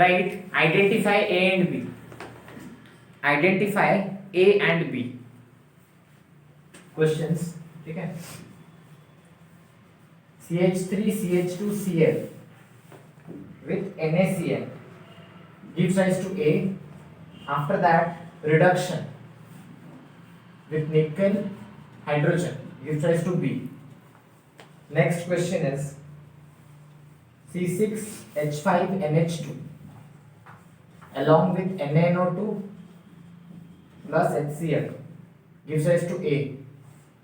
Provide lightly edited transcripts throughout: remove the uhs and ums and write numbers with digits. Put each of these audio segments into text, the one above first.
Right, identify A and B. Identify A and B. Questions, ठीक है. CH3 CH2 Cl with NaCl gives rise to A. After that reduction with nickel hydrogen gives rise to B. Next question is C6H5NH2 along with NaNO2 plus HCl gives rise to A,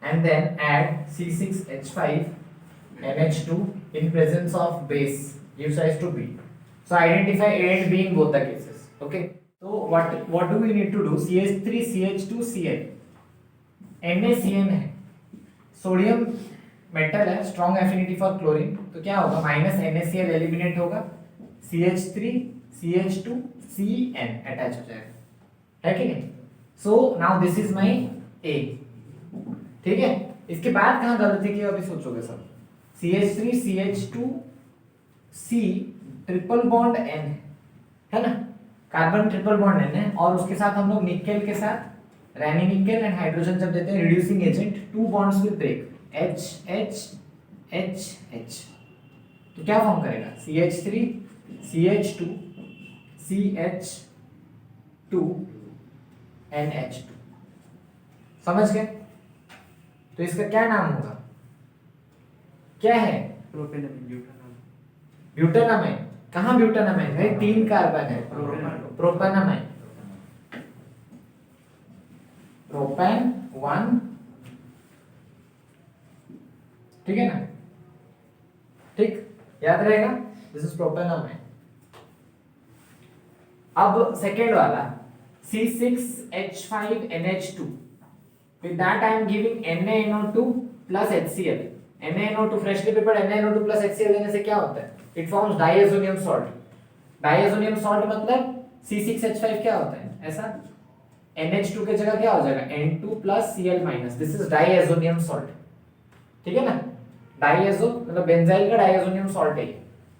and then add C6H5NH2 in presence of base gives rise to B. So identify A and B in both the cases. Okay. So what do we need to do? CH3 CH2 Cl NaCN है, sodium metal है, strong affinity for chlorine, तो क्या होगा minus NaCl eliminate होगा, CH3 CH2 Cn attach हो जाएगा, है कि नहीं. So now this is my A. ठीक है. इसके बाद कहां गलती की अभी सोचोगे सब. CH3 CH2 C triple bond N है ना, कार्बन ट्रिपल बॉन्ड N है, और उसके साथ हम लोग निकेल के साथ रैनी निकेल एंड हाइड्रोजन जब देते हैं reducing agent, two bonds will break H H H H, तो क्या फॉर्म करेगा CH3 CH2 CH2 NH2. समझ गए. तो इसका क्या नाम होगा, क्या है, ब्यूटानामाइन. कहाँ ब्यूटानामाइन है, 3 कार्बन है, प्रोपेनामाइन, प्रोपेन 1, ठीक है ना, ठीक, याद रहेगा. This is propanamine. अब सेकेंड वाला C6H5NH2, with that I am giving NaNO2 plus HCl. NaNO2 freshly prepared NaNO2 plus HCl देने से क्या होता है, it forms diazonium salt. diazonium salt मतलब C6H5 क्या होता है, ऐसा NH2 के जगह क्या हो जाएगा N2 plus Cl minus. This is diazonium salt. ठीक है ना, डाइएजो मतलब बेंजाइल का डाइएजोनियम सॉल्ट है.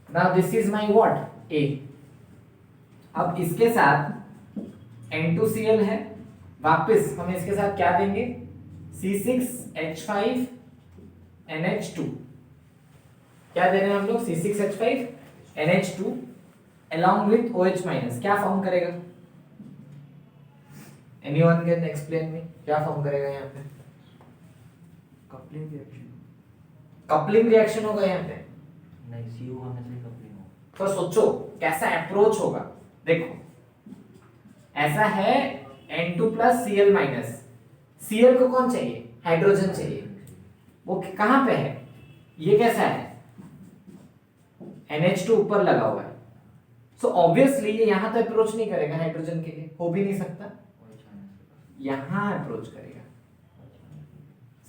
Now this is my what A. अब इसके साथ N2Cl है, वापस हम इसके साथ क्या देंगे C6H5NH2. क्या दे रहे हैं हम लोग C6H5NH2 along with OH minus, क्या फॉर्म करेगा, एनीवन कैन एक्सप्लेन मी, क्या फॉर्म करेगा यहाँ पे, कपलिंग रिएक्शन होगा यहाँ पे. नहीं, CO होने से कपलिंग होगा. तो सोचो कैसा अप्रोच होगा. देखो ऐसा है N2 plus Cl minus, Cl को कौन चाहिए, हाइड्रोजन चाहिए, वो कहां पे है, ये कैसा है NH2 ऊपर लगा हुआ है. सो ऑब्वियसली ये यहां तो अप्रोच नहीं करेगा हाइड्रोजन के लिए, हो भी नहीं सकता, यहां अप्रोच करेगा.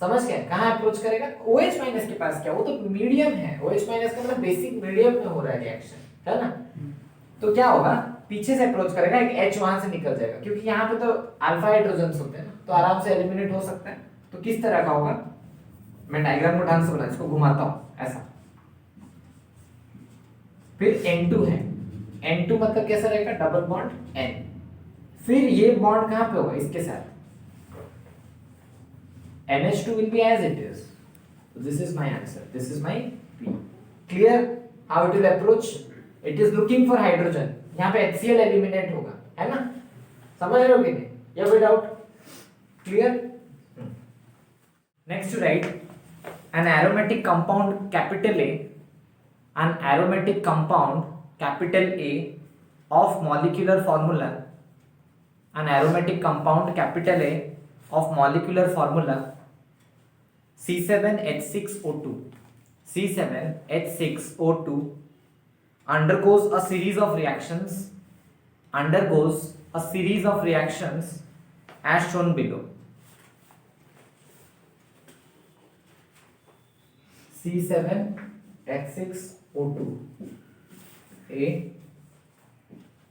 समझ गए, कहां अप्रोच करेगा, OH माइनस के पास. क्या वो तो मीडियम है, OH माइनस का मतलब बेसिक मीडियम में हो रहा है रिएक्शन, है ना. तो क्या होगा, पीछे से अप्रोच करेगा, एक H वहां से निकल जाएगा, क्योंकि यहाँ पे तो अल्फा हाइड्रोजन्स होते हैं ना, तो आराम से एलिमिनेट हो सकता है. तो किस तरह का होगा, मैं डायग्राम को ढंग से बना, इसको घुमाता हूं ऐसा. फिर N2 है, N2 मतलब कैसा रहेगा, डबल बॉन्ड N. फिर ये बॉन्ड कहां पे होगा, इसके साथ NH2 will be as it is. So this is my answer. This is my P. Clear how it will approach? It is looking for hydrogen. यहाँ पे HCl eliminate होगा, है ना. समझ रहे हो कि नहीं, या कोई doubt. Clear? Next to write an aromatic compound capital A, an aromatic compound capital A of molecular formula, an aromatic compound capital A of molecular formula C7H6O2. C7H6O2 undergoes a series of reactions as shown below. C7H6O2 A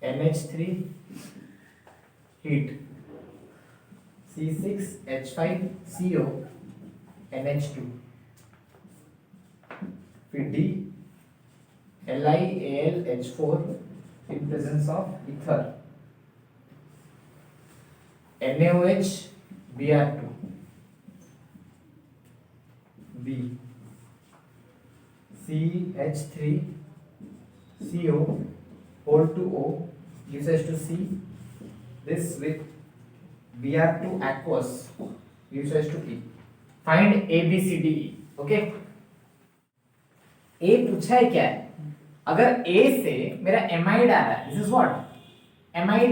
NH3 heat, C6H5CO NH2, फिर D LiAlH4 in presence of ether NaOH Br2 B CH3 CO hold to O gives us to C. This with Br2 aqueous gives us to E. Find A B C D E. Okay. A पूछा है क्या है? अगर A से मेरा amide आ रहा है, this is what amide.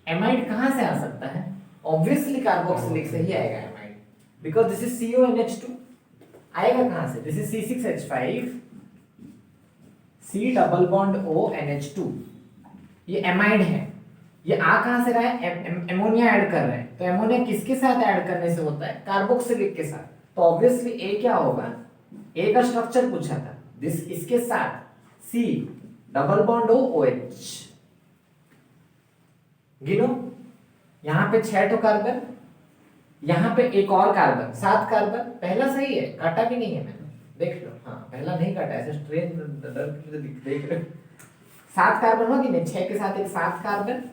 Amide कहां से आ सकता है? ऑब्वियसली कार्बोक्सिलिक से ही आएगा amide, because this is CONH2. आएगा कहां से? This is C6H5 C double bond O NH2. ये एमाइड है. ये आ कहां से रहा है? एमोनिया ऐड कर रहे हैं. तो एमोनिया किसके साथ ऐड करने से होता है? कार्बोक्सिलिक के साथ. तो ऑब्वियसली ए क्या होगा? ए का स्ट्रक्चर पूछा था. दिस इसके साथ C double bond O OH. गिनो, यहां पे 6 तो कार्बन, यहां पे एक और कार्बन, 7 कार्बन. पहला सही है, काटा भी नहीं है मैंने, देख लो. हाँ, पहला नहीं काटा, ऐसे स्ट्रेन देख रहे हो. 7 कार्बन होगी नहीं, 6 के साथ एक 7 कार्बन.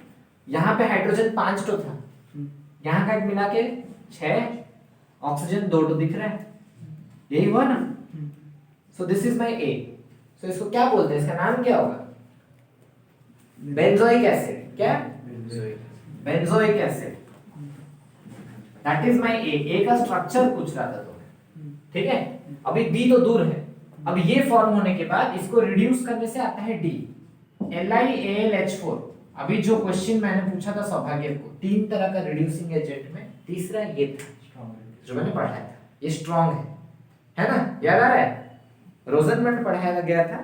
यहाँ पे हाइड्रोजन 5 तो था, यहाँ का मिला के 6, ऑक्सीजन 2 तो दिख रहा है. यही हुआ ना. So this is my A. So इसको क्या बोलते हैं? इसका नाम क्या होगा? Benzoic acid. क्या? Benzoic acid. That is my A. A का स्ट्रक्चर पूछ रहा था तुम्हें, ठीक है. अभी बी तो दूर है. अब ये फॉर्म होने के बाद इसको रिड्यूस करने से आता है डी, LiAlH4. अभी जो क्वेश्चन मैंने पूछा था सौभाग्य को, 3 तरह का रिड्यूसिंग एजेंट में तीसरा ये था जो मैंने पढ़ाया था. ये स्ट्रॉन्ग है ना? याद आ रहा है? रोजनमेंट पढ़ाया गया था,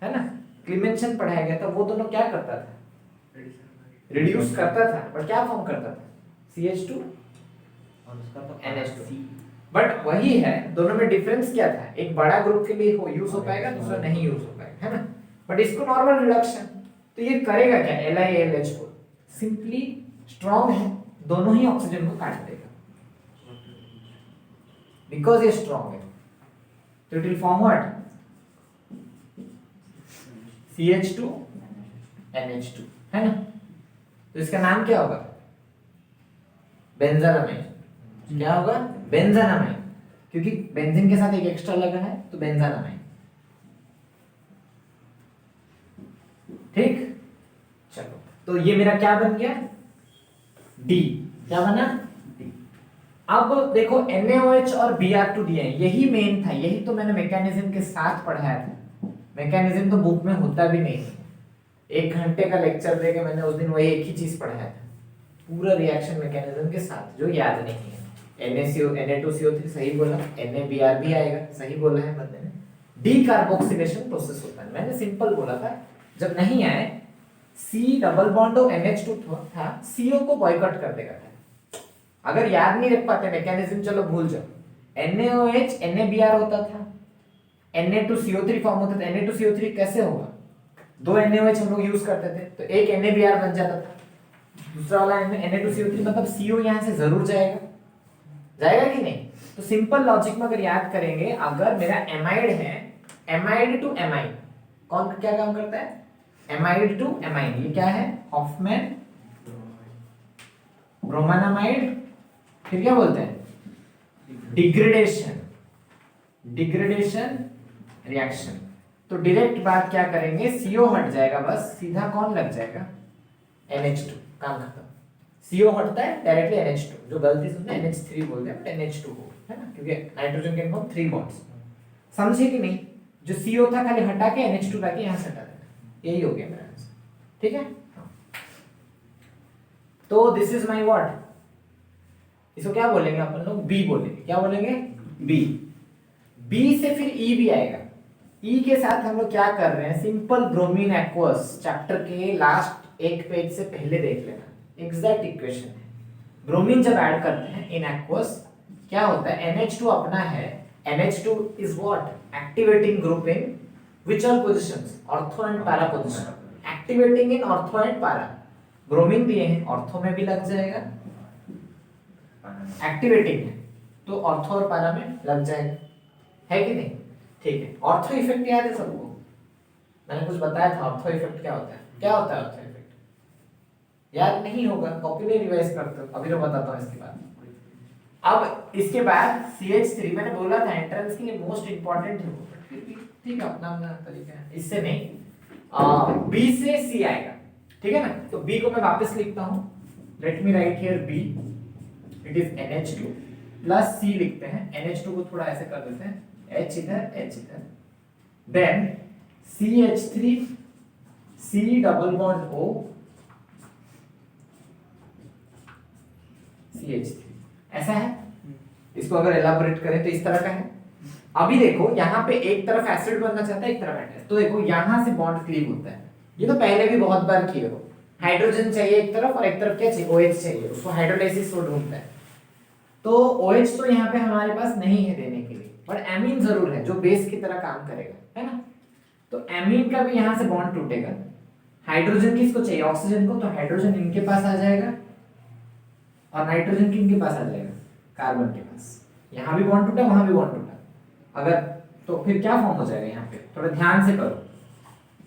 है ना? क्लीमेंसन पढ़ाया गया था. वो दोनों क्या करता था? रिड्यूस करता था. बट क्या फॉर्म करता था? CH2 और उसका तो NH2. बट वही है, दोनों में डिफरेंस क्या था? एक बड़ा ग्रुप के लिए यूज हो पाएगा, दूसरा नहीं यूज हो पाएगा, है ना? बट इसको नॉर्मल रिडक्शन. तो ये करेगा क्या? LiAlH4 सिंपली स्ट्रॉन्ग है, दोनों ही ऑक्सीजन को काट देगा बिकॉज ये स्ट्रॉन्ग है. तो it will form what? CH2 NH2, है ना? तो इसका नाम क्या होगा? बेंजानामाइन. क्या होगा? बेंजानामाइन, क्योंकि बेंजीन के साथ एक एक्स्ट्रा लगा है, तो बेंजानामाइन. ठीक. चलो, तो ये मेरा क्या बन गया? डी. क्या बना? डी. अब देखो NaOH और Br2 दिए हैं, यही मेन था. यही तो मैंने मैकेनिज्म के साथ पढ़ाया था. मैकेनिज्म तो बुक में होता भी नहीं है. 1 घंटे का लेक्चर देके मैंने उस दिन वही एक ही चीज पढ़ाया था, पूरा रिएक्शन मैकेनिज्म के साथ, जो याद नहीं है. Na2CO3 सही बोला, NaBr भी आएगा, सही बोला है बंदे ने. डी कार्बोक्सिलेशन प्रोसेस होता है. मैंने सिंपल बोला था, जब नहीं आए C डबल बॉन्ड NH2 था, CO को बॉयकॉट कर देगा. अगर याद नहीं रख पाते मैकेनिज्म, चलो भूल जाओ. NaOH NaBr होता था, Na2CO3 फॉर्म होता था. Na2CO3 कैसे होगा? 2 NaOH हम लोग यूज करते थे, तो एक NaBr बन जाता था. दूसरा वाला Na2CO3, मतलब CO यहां से जरूर जाएगा. जाएगा कि नहीं? तो सिंपल लॉजिक में अगर याद करेंगे, अगर मेरा एमाइड है, एमाइड टू एमाइन कौन क्या काम करता है? Amide to amine. ये क्या है? Hofmann bromamide. फिर क्या बोलते हैं? डिग्रेडेशन. Degradation reaction. तो डायरेक्ट बात क्या करेंगे? CO हट जाएगा, बस सीधा कौन लग जाएगा? NH2. काम खत्म. CO हटता है, डायरेक्टली NH2. जो गलती से NH3 बोलते हैं, NH2 हो, है ना? क्योंकि नाइट्रोजन के फॉर्म 3 बॉन्ड्स. समझे कि नहीं? जो CO था खाली हटा के NH2 लाके यहां से हटा देना. यही हो गया मेरा आंसर. ठीक है. तो दिस इज माय व्हाट? इसको क्या बोलेंगे अपन लोग? बी बोलेंगे. क्या बोलेंगे? बी. बी से फिर ई भी आएगा. ई के साथ हम लोग क्या कर रहे हैं? Simple bromine aqueous. चैप्टर के लास्ट एक पेज से पहले देख लेना, एग्जैक्ट इक्वेशन है. ब्रोमीन जब ऐड करते हैं इन एक्वस, क्या होता है? NH2 अपना है. NH2 is what? Activating group in which all positions? Ortho and para position. Activating in ortho and para. Bromine दिए हैं, ऑर्थो में भी लग जाएगा. एक्टिवेटिंग है तो ऑर्थो और पैरा में लग जाएगा, है कि नहीं? ठीक है. ऑर्थो इफेक्ट याद है सबको? मैंने कुछ बताया था. ऑर्थो इफेक्ट क्या होता है? क्या होता है ऑक्साइड इफेक्ट? याद नहीं होगा, कॉपी नहीं रिवाइज करते हो, अभी तो बताता हूँ इसके बाद। अब इसके बाद CH3 मैंने बोला था एंट्रेंस के लिए मोस्ट इंपॉर्टेंट है वो, फिर भी ठीक है, अपना अपना तरीका है, इससे नहीं। B से C आएगा, ठीक है ना? तो B को मैं वापस लिखता हूँ, let me right here B, it is NH2 plus C लिखते हैं, NH2 को थोड़ा ऐसे कर देते हैं, H इधर H इधर, then CH3 C double bond O CH3, ऐसा है। इसको अगर एलाबोरेट करें तो इस तरह का है। अभी देखो यहाँ पे एक तरफ एसिड बनना चाहता है, एक तरफ एल्डिहाइड, तो देखो यहाँ से बॉन्ड क्लीव होता है, ये तो पहले भी बहुत बार किए हो। हाइड्रोजन चाहिए एक तरफ और एक तरफ क्या चाहिए, OH चाहिए, उसको हाइड्रोलाइसिस वो ढूंढता है। तो OH तो यहाँ पे हमारे पास नहीं है देने के लिए, पर एमीन जरूर है जो बेस की तरह काम करेगा, है ना? तो एमीन का भी यहाँ से बॉन्ड टूटेगा, हाइड्रोजन किसको चाहिए, ऑक्सीजन को, तो हाइड्रोजन इनके पास आ जाएगा और नाइट्रोजन किनके पास आ जाएगा, कार्बन के पास। यहाँ भी बॉन्ड टूटा, वहां भी बॉन्ड टूटा, अगर तो फिर क्या फॉर्म हो जाएगा यहाँ पे, थोड़ा ध्यान से करो,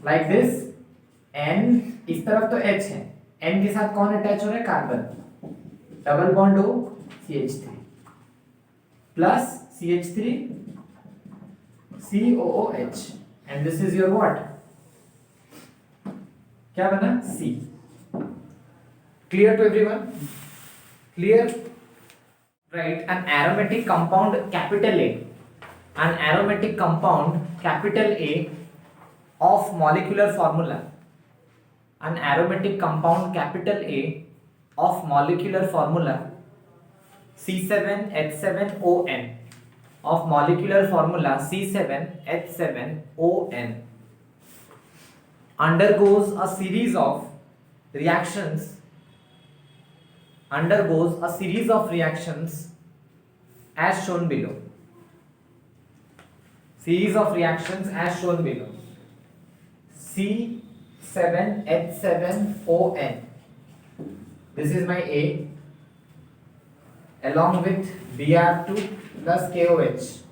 लाइक दिस, N इस तरफ तो H है, N के साथ कौन अटैच हो रहा है, carbon, double bond O CH3 plus CH3 COOH and this is your what, क्या बना, C। Clear to everyone? Clear? Right, an aromatic compound capital A, an aromatic compound capital A of molecular formula, an aromatic compound capital A of molecular formula C7H7ON, of molecular formula C7H7ON, undergoes a series of reactions as shown below. Series of reactions as shown below. C7H7ON, this is my A, along with Br2 plus KOH,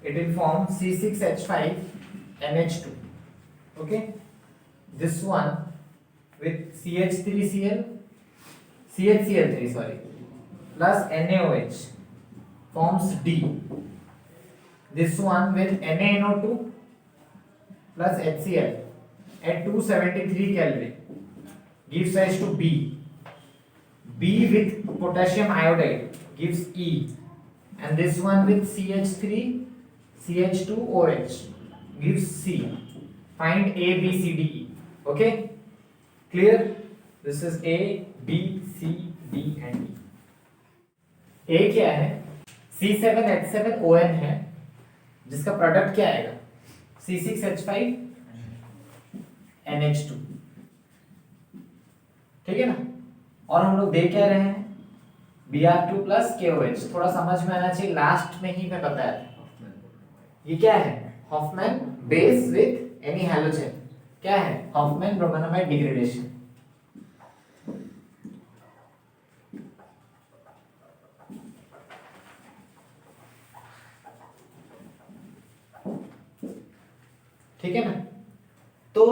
it will form C6H5NH2. Okay, this one with CHCl3 plus NaOH forms D. This one with NaNO2 plus HCl at 273 Kelvin gives rise to B. B with potassium iodide gives E, and this one with CH3 CH2OH gives C. Find A, B, C, D, E. Okay, clear? This is A, B, C, D and E. A क्या है, C7H7ON है, जिसका product क्या आएगा, C6H5NH2, ठीक है ना? और हम लोग दे क्या रहे हैं, Br2 plus KOH, थोड़ा समझ में आना चाहिए, लास्ट में ही मैं बताया था। ये क्या है, Hofmann base with any halogen, क्या है, हॉफमैन ब्रोमोनामाइड डिग्रेडेशन। ठीक है ना? तो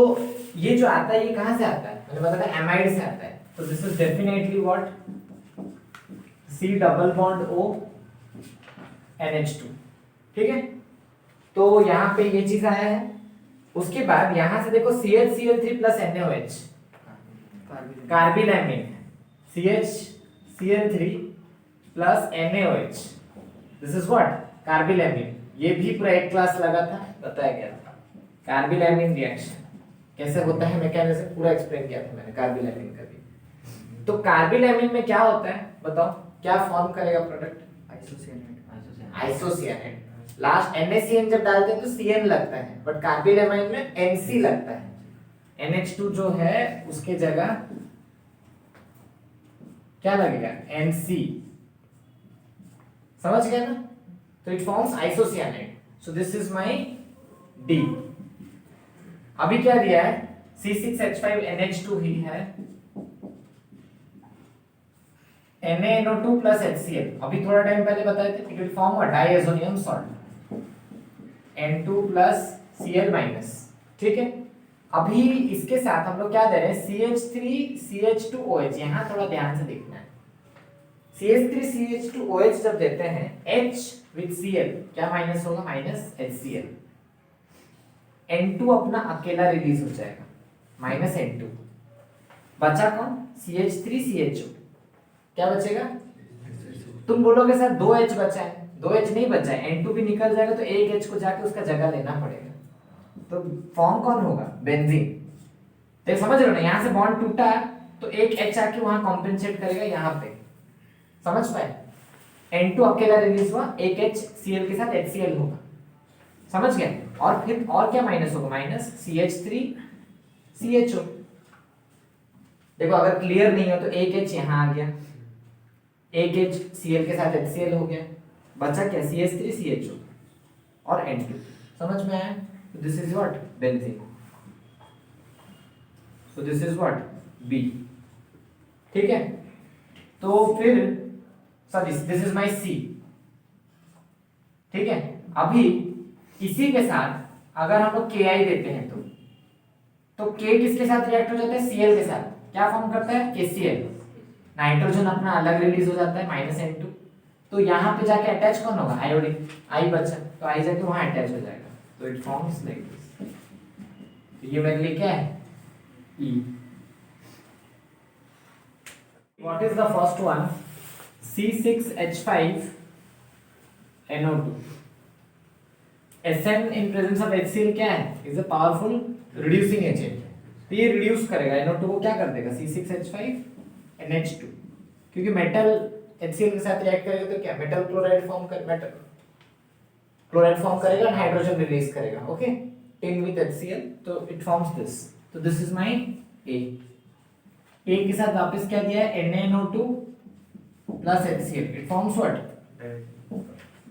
ये जो आता है ये कहां से आता है, मैंने बताया था एमाइड से आता है, तो this is definitely what, C double bond O NH2, ठीक है? तो यहाँ पे ये चीज आया है। उसके बाद यहाँ से देखो CHCl3 plus NaOH, carbylamine, CHCl3 plus NaOH, this is what, carbylamine. ये भी पूरा एक क्लास लगा था, बताया गया था कार्बिलैमिन रिएक्शन कैसे होता है, मैकेनिज्म पूरा एक्सप्लेन किया था मैंने कार्बिलैमिन का भी। तो कार्बिलैमिन में क्या होता है बताओ, क्या फॉर्म करेगा प्रोडक्ट, आइसोसियानाइड। लास्ट NaCN जब डालते हैं तो CN लगता है, बट कार्बिलैमाइड में NC लगता है, NH2 जो है उसके जगह क्या लगेगा, NC, समझ गए ना? तो it forms isocyanide, so this is my D। अभी क्या दिया है, C6H5NH2 ही है, NaNO2 plus HCl, अभी थोड़ा टाइम पहले बताए थे, it will form a diazonium salt, N2 plus Cl minus, ठीक है? अभी इसके साथ हम लोग क्या दे रहे हैं, CH3CH2OH। यहाँ थोड़ा ध्यान से देखना है। CH3CH2OH जब देते हैं H with Cl, क्या माइनस होगा, माइनस HCl। N2 अपना अकेला रिलीज हो जाएगा, माइनस N2। बचा कौन, CH3CHO। क्या बचेगा, तुम बोलोगे सर 2H बचा है, 2H नहीं बचा है, N2 भी निकल जाएगा तो एक H को जाके उसका जगह लेना पड़ेगा। तो फॉर्म कौन होगा, बेंजीन। तो समझ रहे हो ना, यहाँ से बॉन्ड टूटा तो एक H आके वहां कॉम्पेंसेट करेगा यहाँ पे, समझ पाए। N2 अकेला रिलीज हुआ, एक H Cl के साथ HCl होगा, समझ गए। और फिर और क्या माइनस होगा, माइनस CH3CHO। देखो अगर क्लियर नहीं हो तो एक H यहाँ आ गया, एक H Cl के साथ HCl हो गया, बचा क्या, CH3CHO और N2। समझ में आया। So this is what, benzene. So this is what, B। ठीक है, तो फिर sir this is my C। ठीक है, अभी इसी के साथ अगर हम लोग Ki देते हैं तो K किसके साथ रिएक्ट हो जाता है, Cl के साथ, क्या फॉर्म करता है, KCl। नाइट्रोजन अपना अलग रिलीज हो जाता है, माइनस N2। तो यहाँ पे जाके अटैच कौन होगा, आयोडीन, I बचा, तो I जाके वहां अटैच हो जाएगा, तो इट फॉर्म्स लाइक दिस। तो ये मेरे लिए क्या है, E। What is the first one, C6H5NO2। SN in presence of HCl क्या है, is a powerful reducing agent. तो ये रिड्यूस करेगा NO2 को, क्या कर देगा, C6H5NH2। क्योंकि मेटल HCl के साथ रिएक्ट करेगा तो क्या, मेटल क्लोराइड फॉर्म कर, मेटल क्लोराइड फॉर्म करेगा, हाइड्रोजन रिलीज करेगा। ओके, टिन विद HCl, तो इट फॉर्म्स दिस। तो this is my A। A के साथ वापस क्या दिया है, NaNO2 plus HCl, it forms what,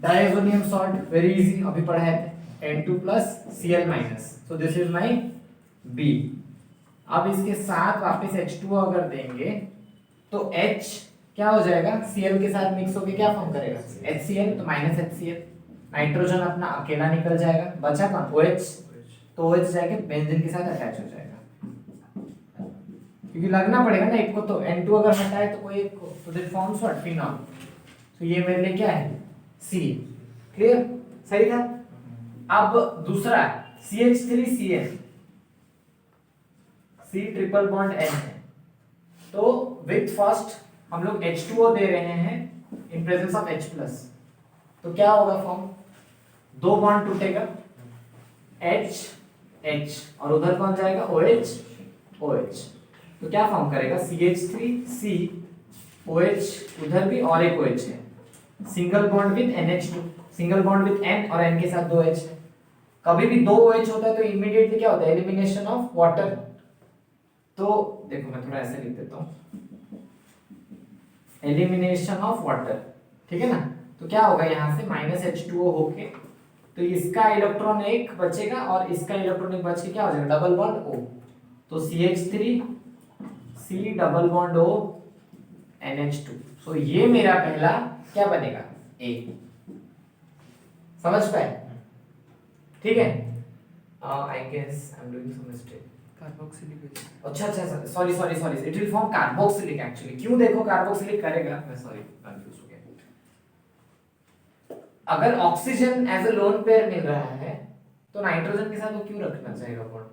diazonium salt. Very easy, अभी पढ़ाए थे, N2 plus Cl minus. So this is my B। अब इसके साथ वापस H2O अगर देंगे तो H क्या हो जाएगा, Cl के साथ मिक्स होके क्या फॉर्म करेगा, HCl, तो माइनस HCl। नाइट्रोजन अपना अकेला निकल जाएगा, बचा कौन, OH। तो OH जाके बेंजीन के साथ अटैच हो जाएगा, क्योंकि लगना पड़ेगा ना एक को, तो N2 अगर हटाए तो कोई एक को, तो दिस फॉर्म्स व्हाट, फिनॉल। तो ये मेरे लिए क्या है, C। क्लियर, सही था। अब दूसरा CH3Cl, C triple bond N है, तो विथ फर्स्ट हम लोग H2O दे रहे हैं in presence of H plus. तो क्या होगा फॉर्म, दो बॉन्ड टूटेगा, H H और उधर कौन जाएगा, OH OH। तो क्या फॉर्म करेगा, CH3C OH उधर भी और एक OH है, single bond with NH2, single bond with N और N के साथ दो H है। कभी भी दो OH होता है तो इमीडिएटली क्या होता है, एलिमिनेशन ऑफ वाटर। तो देखो मैं थोड़ा ऐसे लिख देता हूं, एलिमिनेशन ऑफ वाटर, ठीक है ना। तो क्या होगा, यहां से माइनस H2O होके, तो इसका इलेक्ट्रॉन एक बचेगा और इसका इलेक्ट्रॉन एक बच के क्या हो जाएगा, डबल बॉन्ड O। तो CH3C double bond O NH2। सो ये मेरा पहला क्या बनेगा, A। समझ पाए, ठीक है। I guess I am doing some mistake. Carboxylic. अच्छा, sorry, it will form carboxylic actually. क्यों, देखो कार्बोक्सिलिक करेगा, मैं सॉरी कंफ्यूज हो गया। अगर oxygen as a lone pair मिल रहा है तो नाइट्रोजन के साथ वो क्यों रखना चाहेगा बॉन्ड,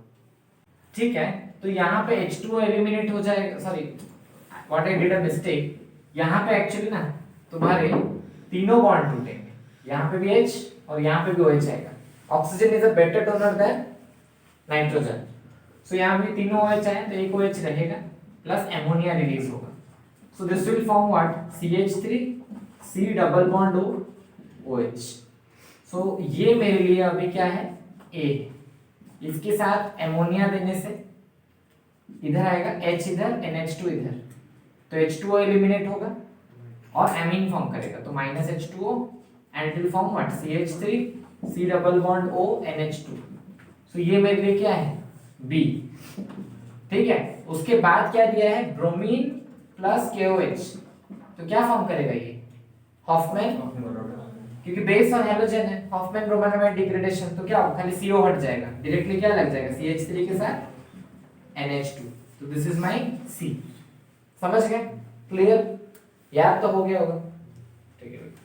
ठीक है। तो यहाँ पे H2O एलिमिनेट हो जाएगा, sorry what I did a mistake. यहाँ पे एक्चुअली ना तुम्हारे तीनों बॉन्ड टूटेंगे, यहाँ पे भी H और यहाँ पे भी OH आएगा। Oxygen is a better donor than nitrogen, so यहाँ भी तीनों OH आए तो एक OH रहेगा प्लस एमोनिया रिलीज होगा। So this will form what, CH3C double bond O OH। सो ये मेरे लिए अभी क्या है, A। इसके साथ एमोनिया देने से इधर आएगा H इधर, NH2 इधर, तो H2O एलिमिनेट होगा और एमीन फॉर्म करेगा, तो minus H2O and it will form what, CH3C double bond O NH2। सो ये मेरे लिए क्या है, B, ठीक है। उसके बाद क्या दिया है, ब्रोमीन प्लस KOH, तो क्या फॉर्म करेगा ये, हॉफमैन, क्योंकि बेस और हैलोजन है, हॉफमैन ब्रोमानामाइड डिग्रेडेशन, तो क्या होगा, खाली CO हट जाएगा, डायरेक्टली क्या लग जाएगा, CH3 के साथ NH2, तो दिस इज माय C। समझ गए? क्लियर? याद तो हो गया होगा। ठीक है।